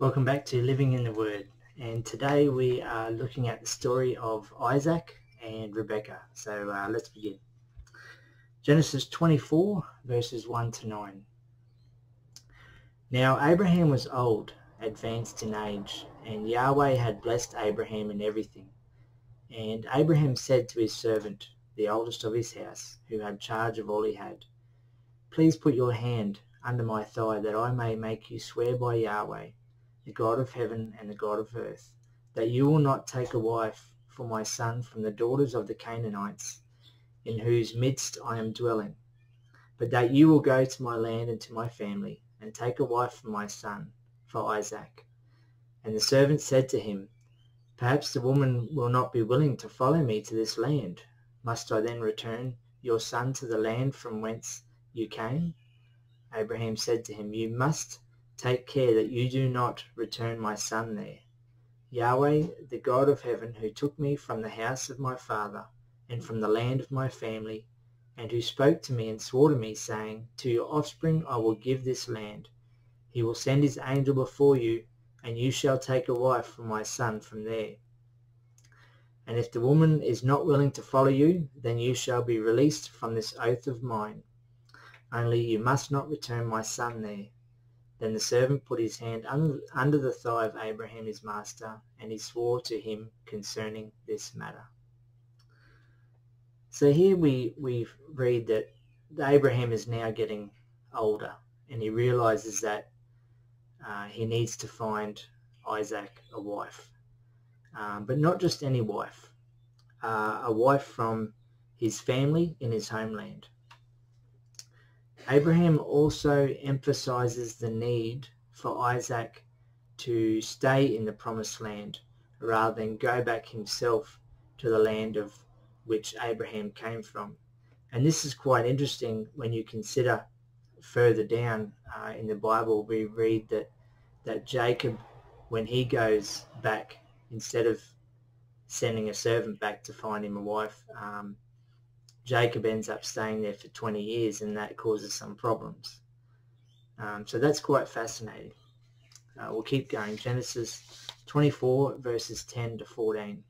Welcome back to Living in the Word, and today we are looking at the story of Isaac and Rebekah. So let's begin. Genesis 24 verses 1 to 9. Now Abraham was old, advanced in age, and Yahweh had blessed Abraham in everything. And Abraham said to his servant, the oldest of his house, who had charge of all he had, "Please put your hand under my thigh, that I may make you swear by Yahweh, the God of heaven and the God of earth, that you will not take a wife for my son from the daughters of the Canaanites, in whose midst I am dwelling, but that you will go to my land and to my family, and take a wife for my son, for Isaac." And the servant said to him, "Perhaps the woman will not be willing to follow me to this land. Must I then return your son to the land from whence you came?" Abraham said to him, "You must take care that you do not return my son there. Yahweh, the God of heaven, who took me from the house of my father and from the land of my family, and who spoke to me and swore to me, saying, 'To your offspring I will give this land,' he will send his angel before you, and you shall take a wife for my son from there. And if the woman is not willing to follow you, then you shall be released from this oath of mine. Only you must not return my son there." Then the servant put his hand under the thigh of Abraham his master, and he swore to him concerning this matter. So here we read that Abraham is now getting older, and he realizes that he needs to find Isaac a wife. But not just any wife, a wife from his family in his homeland. Abraham also emphasizes the need for Isaac to stay in the promised land rather than go back himself to the land of which Abraham came from. And this is quite interesting when you consider further down in the Bible. We read that Jacob, when he goes back, instead of sending a servant back to find him a wife, Jacob ends up staying there for 20 years, and that causes some problems. So that's quite fascinating. We'll keep going. Genesis 24 verses 10 to 14.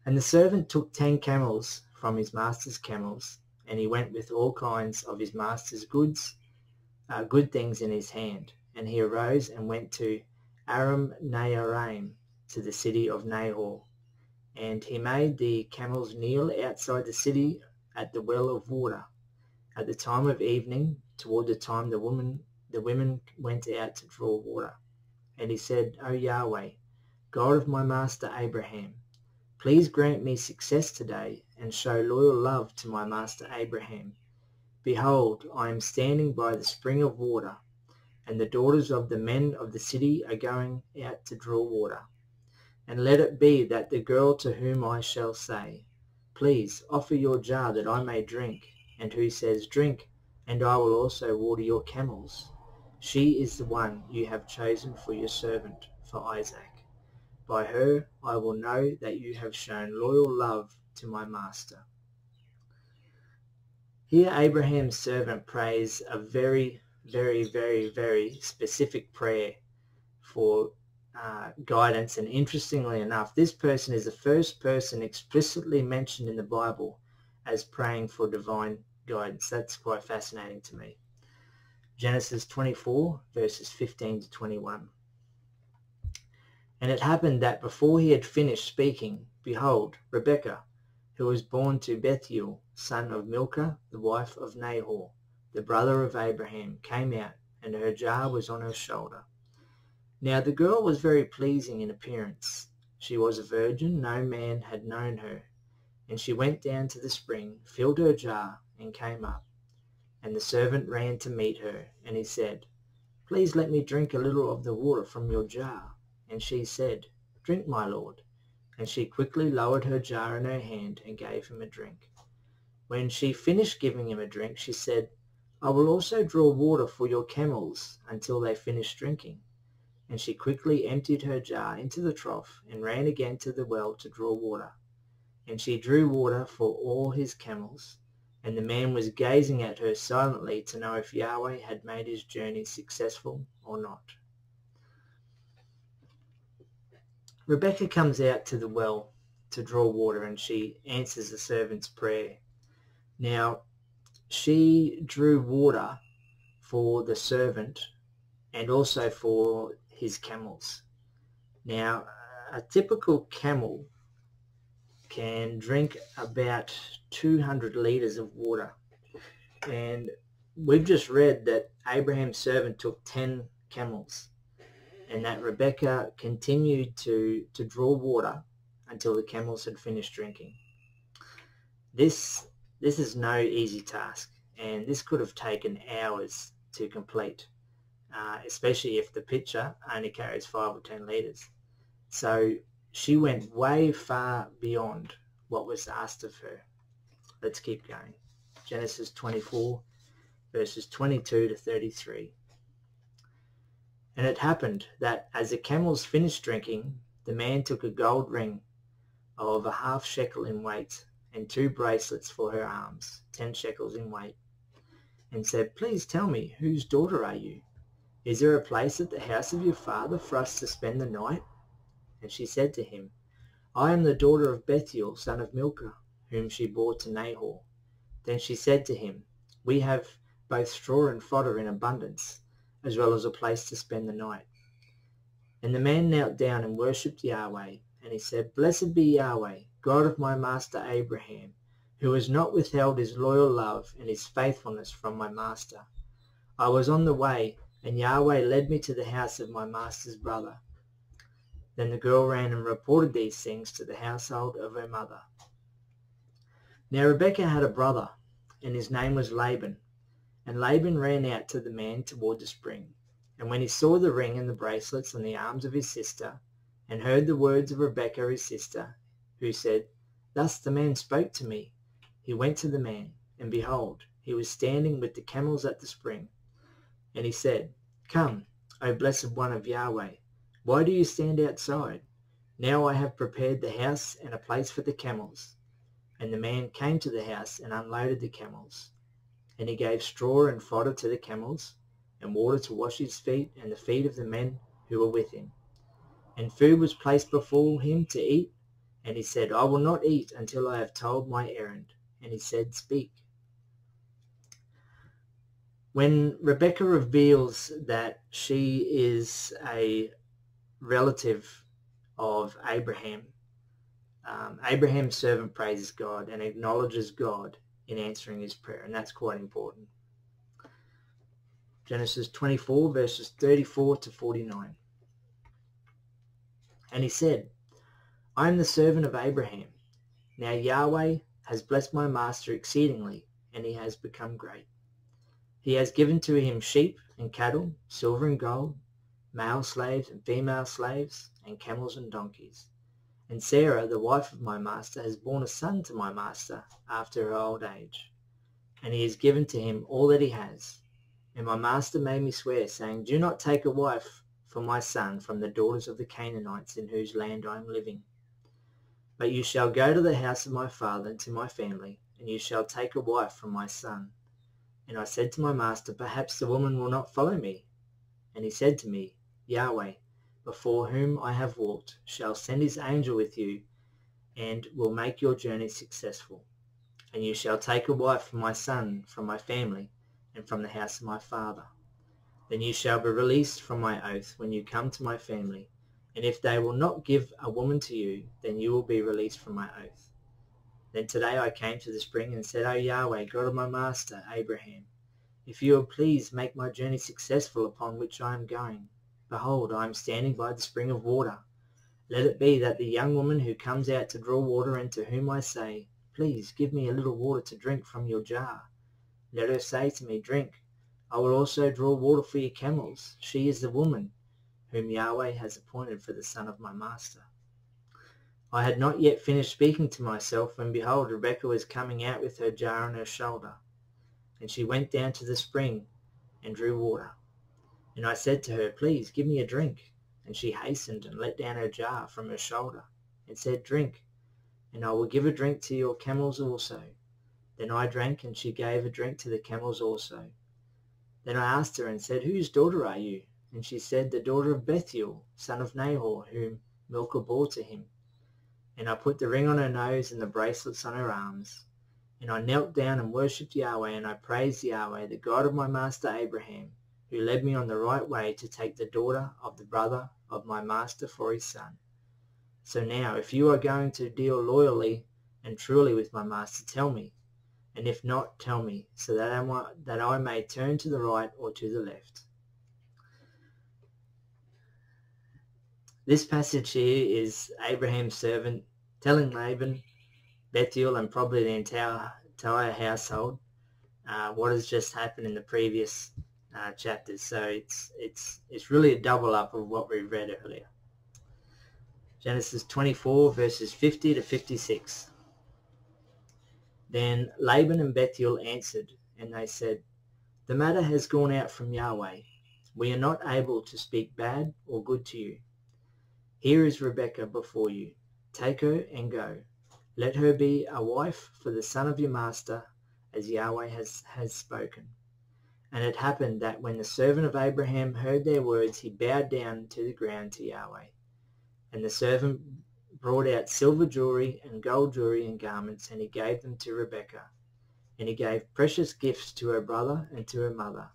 And the servant took 10 camels from his master's camels, and he went with all kinds of his master's good things in his hand. And he arose and went to Aram Naharaim, to the city of Nahor. And he made the camels kneel outside the city at the well of water at the time of evening, toward the time the women went out to draw water. And he said, "O Yahweh, God of my master Abraham, please grant me success today and show loyal love to my master Abraham. Behold, I am standing by the spring of water, and the daughters of the men of the city are going out to draw water. And let it be that the girl to whom I shall say, 'Please offer your jar that I may drink,' and who says, 'Drink, and I will also water your camels,' she is the one you have chosen for your servant, for Isaac. By her I will know that you have shown loyal love to my master." Here Abraham's servant prays a very, very, very, very specific prayer for guidance. And interestingly enough, this person is the first person explicitly mentioned in the Bible as praying for divine guidance. That's quite fascinating to me. Genesis 24 verses 15 to 21. And it happened that before he had finished speaking, behold, Rebekah, who was born to Bethuel, son of Milcah, the wife of Nahor, the brother of Abraham, came out, and her jar was on her shoulder. Now the girl was very pleasing in appearance. She was a virgin, no man had known her. And she went down to the spring, filled her jar, and came up. And the servant ran to meet her, and he said, "Please let me drink a little of the water from your jar." And she said, "Drink, my lord." And she quickly lowered her jar in her hand and gave him a drink. When she finished giving him a drink, she said, "I will also draw water for your camels until they finish drinking." And she quickly emptied her jar into the trough and ran again to the well to draw water. And she drew water for all his camels. And the man was gazing at her silently to know if Yahweh had made his journey successful or not. Rebekah comes out to the well to draw water, and she answers the servant's prayer. Now, she drew water for the servant and also for his camels. Now, a typical camel can drink about 200 litres of water. And we've just read that Abraham's servant took 10 camels and that Rebekah continued to draw water until the camels had finished drinking. This is no easy task, and this could have taken hours to complete, especially if the pitcher only carries 5 or 10 litres. So she went way far beyond what was asked of her. Let's keep going. Genesis 24, verses 22 to 33. And it happened that as the camels finished drinking, the man took a gold ring of a half shekel in weight and 2 bracelets for her arms, 10 shekels in weight, and said, "Please tell me, whose daughter are you? Is there a place at the house of your father for us to spend the night?" And she said to him, "I am the daughter of Bethuel, son of Milcah, whom she bore to Nahor." Then she said to him, "We have both straw and fodder in abundance, as well as a place to spend the night." And the man knelt down and worshipped Yahweh, and he said, "Blessed be Yahweh, God of my master Abraham, who has not withheld his loyal love and his faithfulness from my master. I was on the way, and Yahweh led me to the house of my master's brother." Then the girl ran and reported these things to the household of her mother. Now Rebekah had a brother, and his name was Laban. And Laban ran out to the man toward the spring. And when he saw the ring and the bracelets on the arms of his sister, and heard the words of Rebekah his sister, who said, "Thus the man spoke to me," he went to the man, and behold, he was standing with the camels at the spring. And he said, "Come, O blessed one of Yahweh, why do you stand outside? Now I have prepared the house and a place for the camels." And the man came to the house and unloaded the camels. And he gave straw and fodder to the camels, and water to wash his feet and the feet of the men who were with him. And food was placed before him to eat, and he said, "I will not eat until I have told my errand." And he said, "Speak." When Rebekah reveals that she is a relative of Abraham, Abraham's servant praises God and acknowledges God in answering his prayer, and that's quite important. Genesis 24, verses 34 to 49. And he said, "I am the servant of Abraham. Now Yahweh has blessed my master exceedingly, and he has become great. He has given to him sheep and cattle, silver and gold, male slaves and female slaves, and camels and donkeys. And Sarah, the wife of my master, has borne a son to my master after her old age. And he has given to him all that he has. And my master made me swear, saying, 'Do not take a wife for my son from the daughters of the Canaanites in whose land I am living. But you shall go to the house of my father and to my family, and you shall take a wife from my son.' And I said to my master, 'Perhaps the woman will not follow me.' And he said to me, 'Yahweh, before whom I have walked, shall send his angel with you, and will make your journey successful. And you shall take a wife for my son from my family and from the house of my father. Then you shall be released from my oath when you come to my family, and if they will not give a woman to you, then you will be released from my oath.' Then today I came to the spring and said, 'O Yahweh, God of my master Abraham, if you will please make my journey successful upon which I am going. Behold, I am standing by the spring of water. Let it be that the young woman who comes out to draw water and to whom I say, "Please give me a little water to drink from your jar," let her say to me, "Drink. I will also draw water for your camels." She is the woman whom Yahweh has appointed for the son of my master.' I had not yet finished speaking to myself when behold, Rebekah was coming out with her jar on her shoulder. And she went down to the spring and drew water. And I said to her, 'Please give me a drink.' And she hastened and let down her jar from her shoulder and said, 'Drink, and I will give a drink to your camels also.' Then I drank, and she gave a drink to the camels also. Then I asked her and said, 'Whose daughter are you?' And she said, 'The daughter of Bethuel, son of Nahor, whom Milcah bore to him. And I put the ring on her nose and the bracelets on her arms. And I knelt down and worshipped Yahweh, and I praised Yahweh, the God of my master Abraham, who led me on the right way to take the daughter of the brother of my master for his son. So now, if you are going to deal loyally and truly with my master, tell me, and if not, tell me, so that I may turn to the right or to the left. This passage here is Abraham's servant telling Laban, Bethuel, and probably the entire household what has just happened in the previous chapters. So it's really a double up of what we read earlier. Genesis 24 verses 50 to 56. Then Laban and Bethuel answered, and they said, The matter has gone out from Yahweh. We are not able to speak bad or good to you. Here is Rebekah before you. Take her and go. Let her be a wife for the son of your master, as Yahweh has spoken. And it happened that when the servant of Abraham heard their words, he bowed down to the ground to Yahweh. And the servant brought out silver jewelry and gold jewelry and garments, and he gave them to Rebekah. And he gave precious gifts to her brother and to her mother.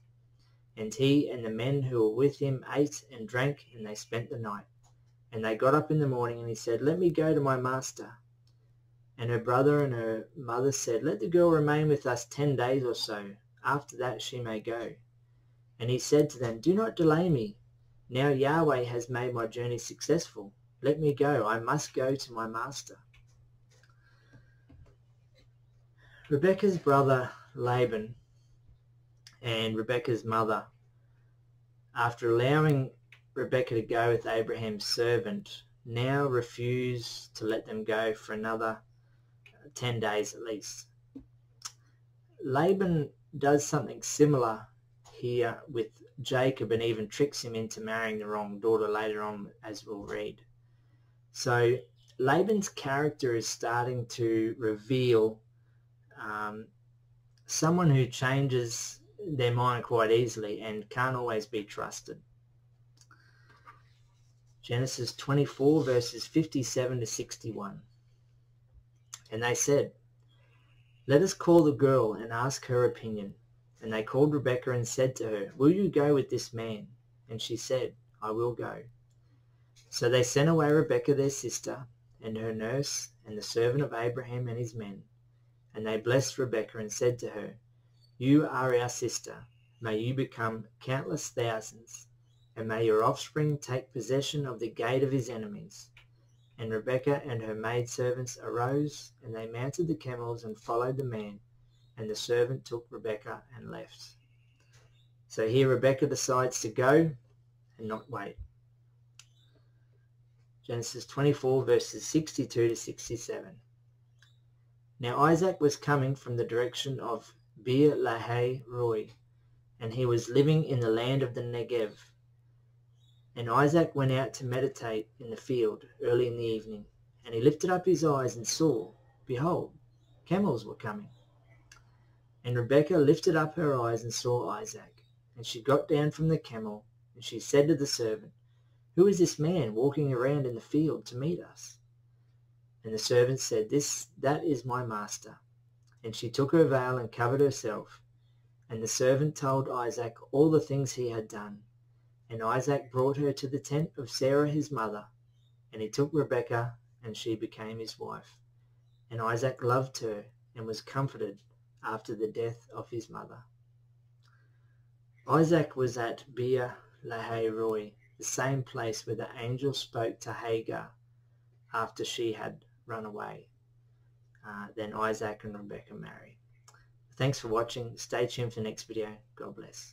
And he and the men who were with him ate and drank, and they spent the night. And they got up in the morning, and he said, Let me go to my master. And her brother and her mother said, Let the girl remain with us 10 days or so. After that she may go. And he said to them, Do not delay me. Now Yahweh has made my journey successful. Let me go. I must go to my master. Rebekah's brother Laban and Rebekah's mother, after allowing Rebekah to go with Abraham's servant, now refuse to let them go for another 10 days at least. Laban does something similar here with Jacob and even tricks him into marrying the wrong daughter later on, as we'll read. So Laban's character is starting to reveal someone who changes their mind quite easily and can't always be trusted. Genesis 24 verses 57 to 61. And they said, Let us call the girl and ask her opinion. And they called Rebekah and said to her, Will you go with this man? And she said, I will go. So they sent away Rebekah their sister, and her nurse, and the servant of Abraham and his men. And they blessed Rebekah and said to her, You are our sister. May you become countless thousands, and may your offspring take possession of the gate of his enemies. And Rebekah and her maidservants arose, and they mounted the camels and followed the man, and the servant took Rebekah and left. So here Rebekah decides to go and not wait. Genesis 24 verses 62 to 67. Now Isaac was coming from the direction of Beer Lahai Roi, and he was living in the land of the Negev. And Isaac went out to meditate in the field early in the evening, and he lifted up his eyes and saw, behold, camels were coming. And Rebekah lifted up her eyes and saw Isaac, and she got down from the camel, and she said to the servant, Who is this man walking around in the field to meet us? And the servant said, That is my master. And she took her veil and covered herself. And the servant told Isaac all the things he had done. And Isaac brought her to the tent of Sarah his mother, and he took Rebekah, and she became his wife. And Isaac loved her, and was comforted after the death of his mother. Isaac was at Beer Lahai Roi, the same place where the angel spoke to Hagar after she had run away. Then Isaac and Rebekah marry. Thanks for watching. Stay tuned for the next video. God bless.